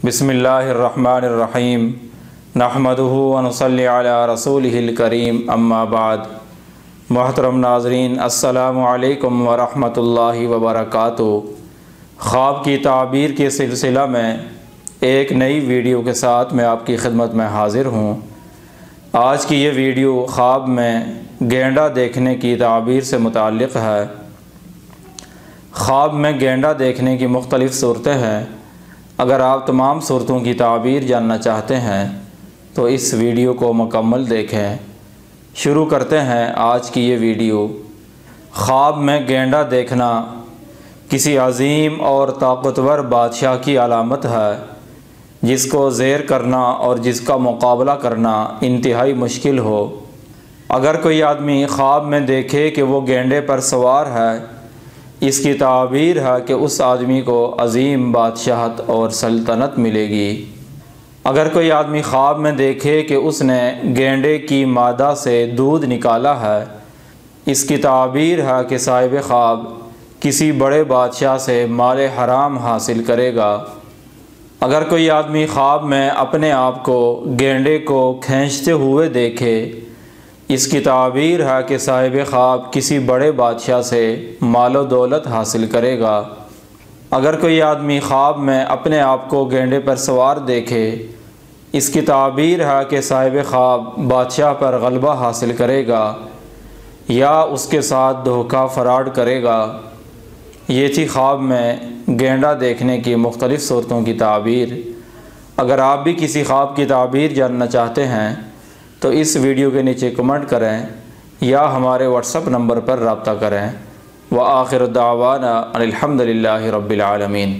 बिस्मिल्लाहिर्रहमानिर्रहीम नहमदुहु व नुसल्ली अला रसूलिहिल करीम अम्मा बाद। मोहतरम नाज़रीन, अस्सलामु अलैकुम व रहमतुल्लाहि व बरकातुहू। ख्वाब की ताबीर के सिलसिला में एक नई वीडियो के साथ मैं आपकी खिदमत में हाज़िर हूँ। आज की ये वीडियो ख्वाब में गेंडा देखने की ताबीर से मुताल्लिक़ है। ख्वाब में गेंडा देखने की मुख्तलिफ़ सूरतें हैं। अगर आप तमाम सूरतों की ताबीर जानना चाहते हैं तो इस वीडियो को मुकम्मल देखें। शुरू करते हैं आज की ये वीडियो। ख्वाब में गेंडा देखना किसी अजीम और ताकतवर बादशाह की अलामत है, जिसको ज़ेर करना और जिसका मुकाबला करना इंतहाई मुश्किल हो। अगर कोई आदमी ख्वाब में देखे कि वो गेंडे पर सवार है, इसकी ताबीर है कि उस आदमी को अजीम बादशाहत और सल्तनत मिलेगी। अगर कोई आदमी ख्वाब में देखे कि उसने गेंडे की मादा से दूध निकाला है, इसकी ताबीर है कि साहिब ख्वाब किसी बड़े बादशाह से माल हराम हासिल करेगा। अगर कोई आदमी ख्वाब में अपने आप को गेंडे को खींचते हुए देखे, इसकी ताबीर है कि साहिब ख्वाब किसी बड़े बादशाह से मालो दौलत हासिल करेगा। अगर कोई आदमी ख्वाब में अपने आप को गेंडे पर सवार देखे, इसकी ताबीर है कि साहिब ख्वाब बादशाह पर गलबा हासिल करेगा या उसके साथ धोखा फ़राड करेगा। ये थी ख्वाब में गेंडा देखने की मुख्तलिफ़ सूरतों की ताबीर। अगर आप भी किसी ख्वाब की ताबीर जानना चाहते हैं तो इस वीडियो के नीचे कमेंट करें या हमारे व्हाट्सएप नंबर पर रब्ता करें। व आखिर दावाना अनिल हम्दुलिल्लाहि रब्बिल आलमीन।